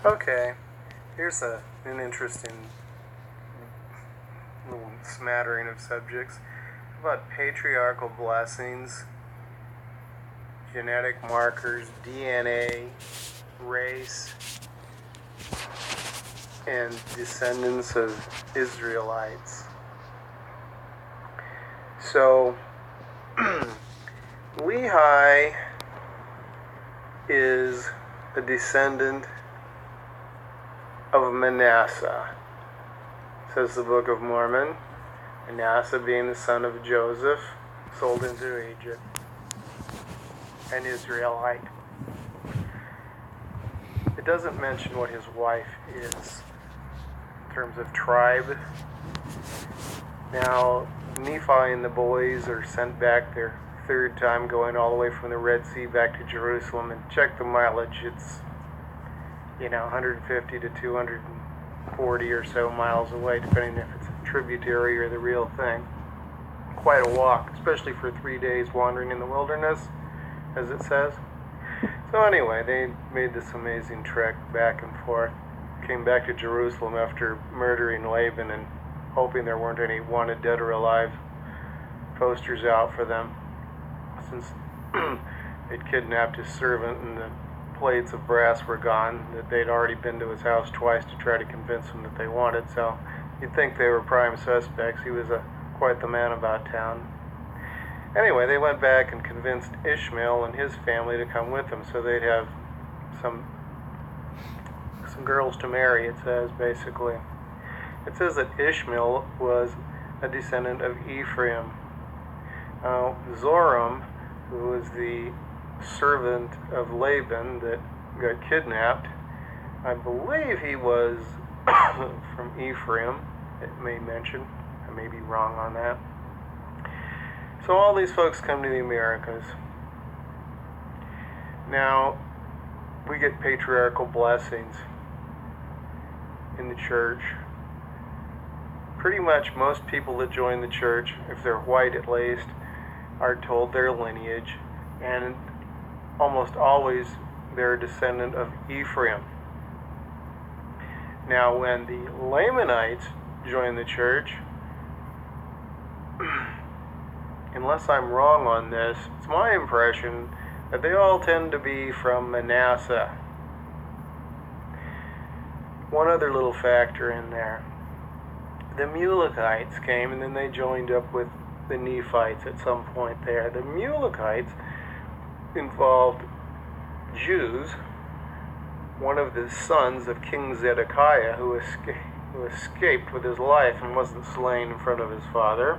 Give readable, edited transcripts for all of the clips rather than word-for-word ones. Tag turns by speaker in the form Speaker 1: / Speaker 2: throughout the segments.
Speaker 1: Okay, here's an interesting little smattering of subjects about patriarchal blessings, genetic markers, DNA, race, and descendants of Israelites. So, Lehi is a descendant of Manasseh, says the Book of Mormon. Manasseh being the son of Joseph, sold into Egypt, an Israelite. It doesn't mention what his wife is in terms of tribe. Now, Nephi and the boys are sent back their third time, going all the way from the Red Sea back to Jerusalem, and check the mileage. It's 150 to 240 or so miles away, depending if it's a tributary or the real thing. Quite a walk, especially for 3 days wandering in the wilderness, as it says. So anyway, they made this amazing trek back and forth. Came back to Jerusalem after murdering Laban and hoping there weren't any wanted dead or alive posters out for them, since they'd kidnapped his servant and the plates of brass were gone, that they'd already been to his house twice to try to convince him that they wanted. So you'd think they were prime suspects. He was quite the man about town. Anyway, they went back and convinced Ishmael and his family to come with them, so they'd have some girls to marry, it says, basically. It says that Ishmael was a descendant of Ephraim. Zoram, who was the servant of Laban that got kidnapped, I believe he was from Ephraim, it may mention. I may be wrong on that. So all these folks come to the Americas. Now, we get patriarchal blessings in the church. Pretty much most people that join the church, if they're white at least, are told their lineage, and almost always they're a descendant of Ephraim. Now, when the Lamanites join the church, unless I'm wrong on this, it's my impression that they all tend to be from Manasseh. One other little factor in there. The Mulekites came, and then they joined up with the Nephites at some point there. The Mulekites involved Jews, one of the sons of King Zedekiah, who escaped with his life and wasn't slain in front of his father.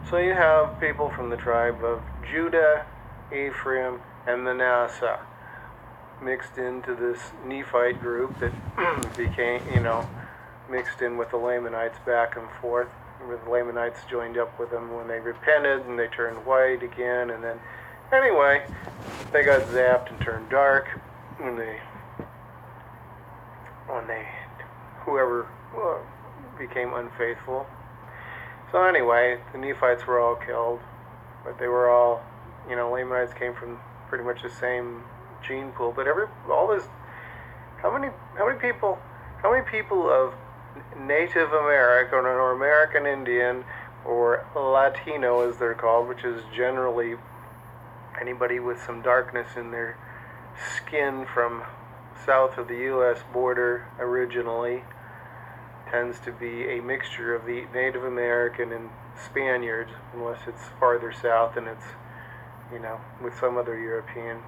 Speaker 1: So you have people from the tribe of Judah, Ephraim, and Manasseh mixed into this Nephite group that became, mixed in with the Lamanites back and forth. The Lamanites joined up with them when they repented, and they turned white again, and then, anyway, they got zapped and turned dark when whoever became unfaithful. So anyway, the Nephites were all killed, but they were all, Lamanites came from pretty much the same gene pool. But how many people of Native American or American Indian or Latino, as they're called, which is generally anybody with some darkness in their skin from south of the U.S. border originally, tends to be a mixture of the Native American and Spaniards, unless it's farther south and it's, with some other European.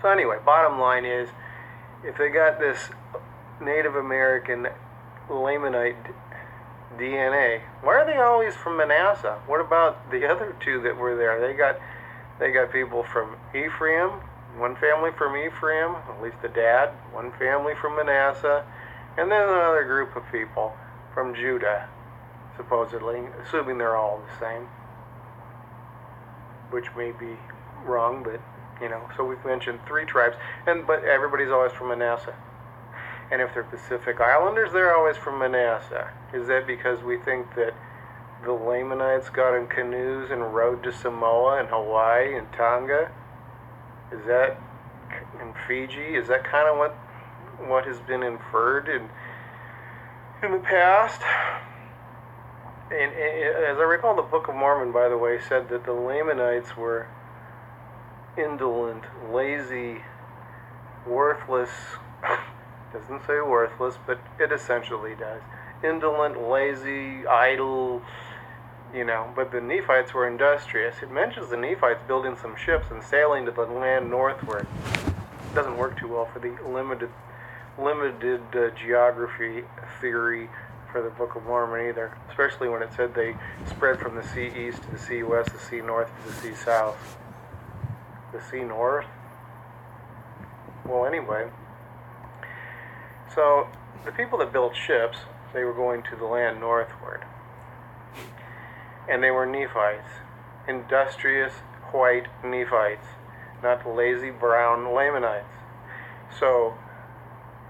Speaker 1: So anyway, bottom line is, if they got this Native American Lamanite DNA, why are they always from Manasseh? What about the other two that were there? They got people from Ephraim, one family from Ephraim, at least the dad, one family from Manasseh, and then another group of people from Judah, supposedly, assuming they're all the same, which may be wrong, but, so we've mentioned 3 tribes, but everybody's always from Manasseh. And if they're Pacific Islanders, they're always from Manasseh. Is that because we think that the Lamanites got in canoes and rode to Samoa and Hawaii and Tonga? Is that in Fiji? Is that kind of what what has been inferred in the past. And as I recall, the Book of Mormon, by the way, said that the Lamanites were indolent, lazy, worthless. Doesn't say worthless, but it essentially does. Indolent, lazy, idle, but the Nephites were industrious. It mentions the Nephites building some ships and sailing to the land northward. It doesn't work too well for the limited geography theory for the Book of Mormon either, especially when it said they spread from the sea east to the sea west, the sea north to the sea south. The sea north? Well, anyway. So, the people that built ships, they were going to the land northward. And they were Nephites. Industrious, white Nephites. Not lazy, brown Lamanites. So,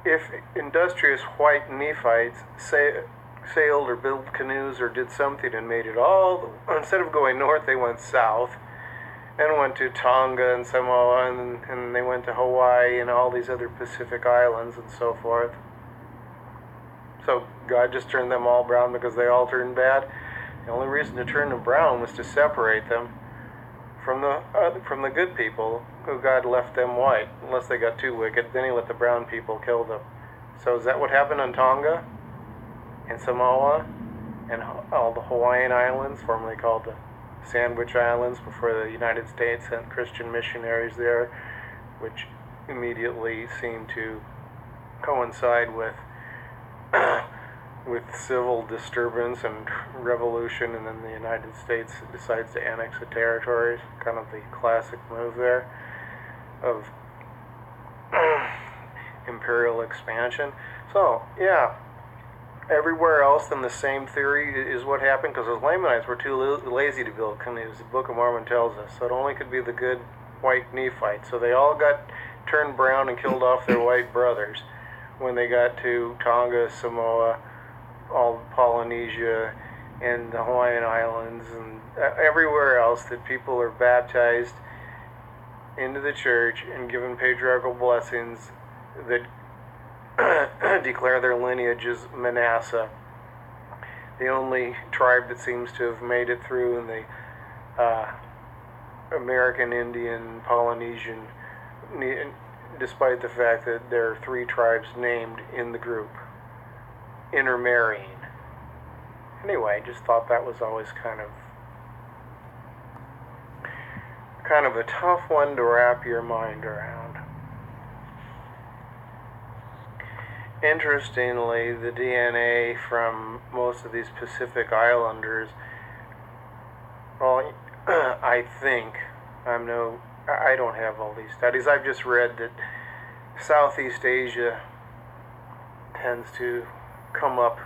Speaker 1: if industrious white Nephites sailed or built canoes or did something and made it instead of going north, they went south and went to Tonga and Samoa, and they went to Hawaii and all these other Pacific islands and so forth. So God just turned them all brown because they all turned bad. The only reason to turn them brown was to separate them from the good people, who God left them white, unless they got too wicked. Then he let the brown people kill them. So is that what happened on Tonga and Samoa and all the Hawaiian islands, formerly called the Sandwich Islands, before the United States sent Christian missionaries there, which immediately seemed to coincide with civil disturbance and revolution, and then the United States decides to annex the territories, kind of the classic move there of imperial expansion. So, yeah, everywhere else then the same theory is what happened, because those Lamanites were too lazy to build canoes, the Book of Mormon tells us. So it only could be the good white Nephites. So they all got turned brown and killed off their white brothers when they got to Tonga, Samoa, all Polynesia, and the Hawaiian Islands, and everywhere else that people are baptized into the church and given patriarchal blessings that declare their lineage as Manasseh, the only tribe that seems to have made it through in the American Indian Polynesian, despite the fact that there are 3 tribes named in the group intermarrying. Anyway, just thought that was always kind of a tough one to wrap your mind around. Interestingly, the DNA from most of these Pacific Islanders, well, I think, I don't have all these studies. I've just read that Southeast Asia tends to come up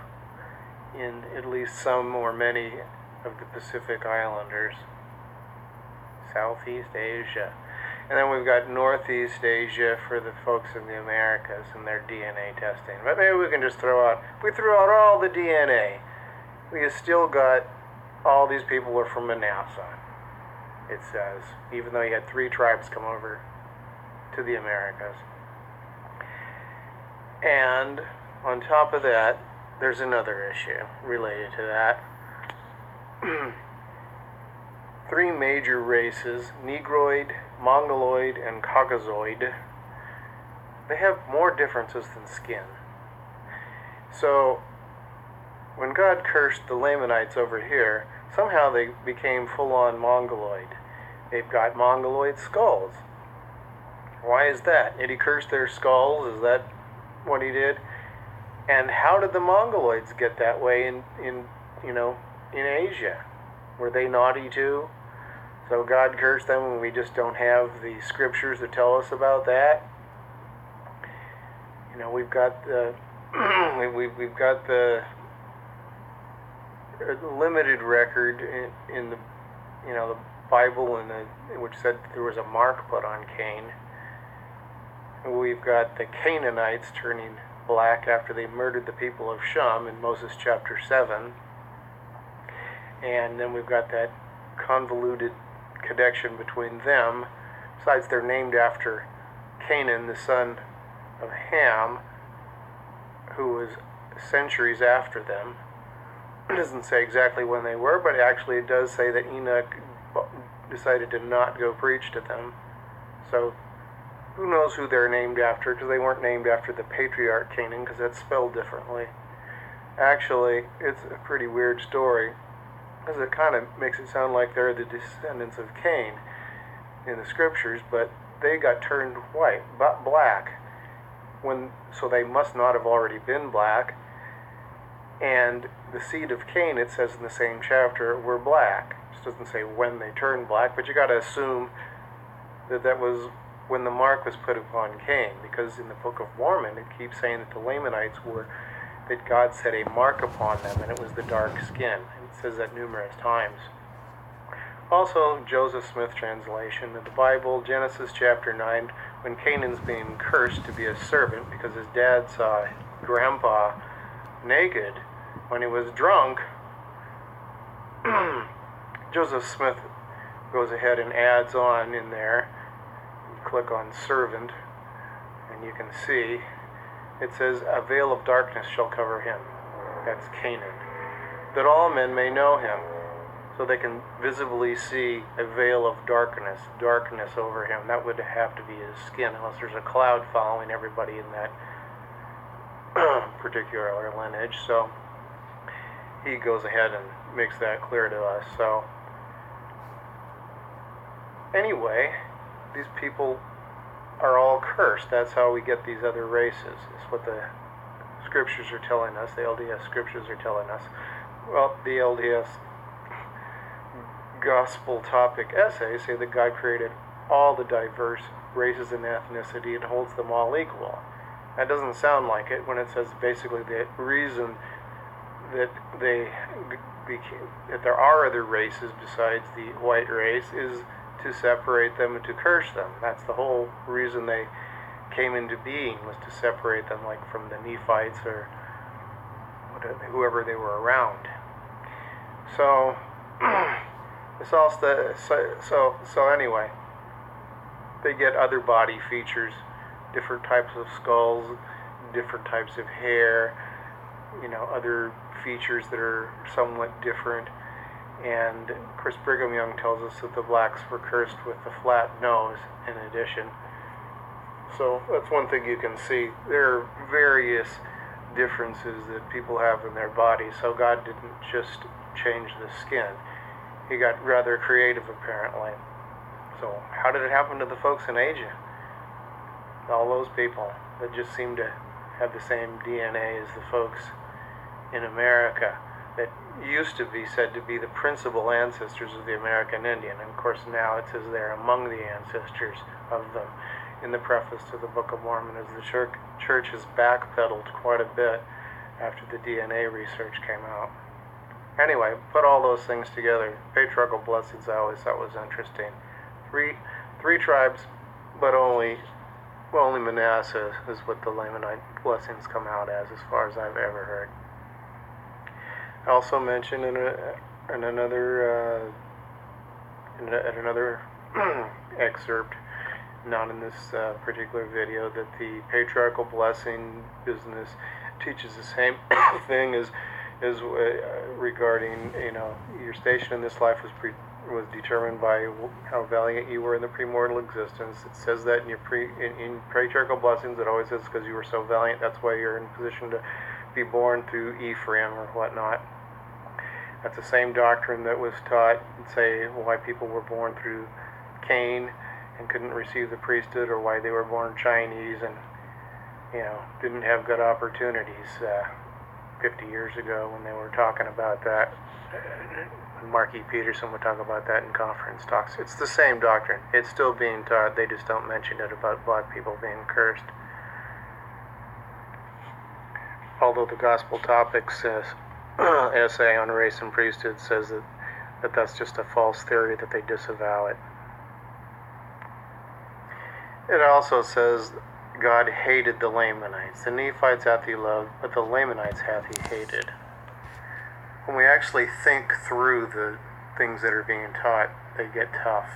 Speaker 1: in at least some or many of the Pacific Islanders. Southeast Asia. And then we've got Northeast Asia for the folks in the Americas and their DNA testing. But maybe we can just if we threw out all the DNA, we have still got all these people were from Manasseh, it says, even though you had 3 tribes come over to the Americas. And on top of that, there's another issue related to that. 3 major races, Negroid, Mongoloid, and Caucasoid, they have more differences than skin. So, when God cursed the Lamanites over here, somehow they became full-on Mongoloid. They've got Mongoloid skulls. Why is that? Did he curse their skulls? Is that what he did? And how did the Mongoloids get that way in Asia? Were they naughty too? So God cursed them, and we just don't have the scriptures to tell us about that. We've got the we've got the limited record in the the Bible, which said there was a mark put on Cain. We've got the Canaanites turning black after they murdered the people of Shum in Moses chapter 7. And then we've got that convoluted connection between them. Besides, they're named after Canaan, the son of Ham, who was centuries after them. It doesn't say exactly when they were, but actually it does say that Enoch decided to not go preach to them. So who knows who they're named after, because they weren't named after the Patriarch Canaan, because that's spelled differently. Actually, it's a pretty weird story, because it kind of makes it sound like they're the descendants of Cain in the scriptures, but they got turned white, black, so they must not have already been black. And the seed of Cain, it says in the same chapter, were black. It doesn't say when they turned black, but you got to assume that that was when the mark was put upon Cain, because in the Book of Mormon it keeps saying that the Lamanites that God set a mark upon them, and it was the dark skin. It says that numerous times. Also, Joseph Smith translation of the Bible, Genesis chapter 9, when Canaan's being cursed to be a servant because his dad saw Grandpa naked when he was drunk. Joseph Smith goes ahead and adds on in there. You click on servant and you can see it says, a veil of darkness shall cover him. That's Canaan. That all men may know him. So they can visibly see a veil of darkness over him. That would have to be his skin, unless there's a cloud following everybody in that particular lineage. So he goes ahead and makes that clear to us. So anyway, these people are all cursed. That's how we get these other races. It's what the scriptures are telling us, the LDS scriptures are telling us. Well, the LDS gospel topic essays say that God created all the diverse races and ethnicity and holds them all equal. That doesn't sound like it when it says basically the reason that that there are other races besides the white race is to separate them and to curse them. That's the whole reason they came into being, was to separate them, like from the Nephites or whoever they were around. So it's all so anyway, they get other body features, different types of skulls, different types of hair, other features that are somewhat different. And of course Brigham Young tells us that the blacks were cursed with the flat nose in addition. So that's one thing you can see. There are various differences that people have in their bodies. So God didn't just change the skin. He got rather creative, apparently. So how did it happen to the folks in Asia? All those people that just seem to have the same DNA as the folks in America, that used to be said to be the principal ancestors of the American Indian. And of course now it says they're among the ancestors of them. In the preface to the Book of Mormon, as the church has backpedaled quite a bit after the DNA research came out. Anyway, put all those things together. Patriarchal blessings I always thought was interesting. Three tribes, but only Manasseh is what the Lamanite blessings come out as far as I've ever heard. I also mentioned in another excerpt, not in this particular video, that the patriarchal blessing business teaches the same thing as regarding, your station in this life was determined by how valiant you were in the premortal existence. It says that in patriarchal blessings. It always says because you were so valiant, that's why you're in position to be born through Ephraim or whatnot. That's the same doctrine that was taught, say, why people were born through Cain and couldn't receive the priesthood, or why they were born Chinese and didn't have good opportunities 50 years ago when they were talking about that. Marky Peterson would talk about that in conference talks. It's the same doctrine. It's still being taught. They just don't mention it about black people being cursed. Although the Gospel Topics essay on race and priesthood says that that's just a false theory, that they disavow it. It also says God hated the Lamanites. The Nephites hath he loved, but the Lamanites hath he hated. When we actually think through the things that are being taught, they get tough.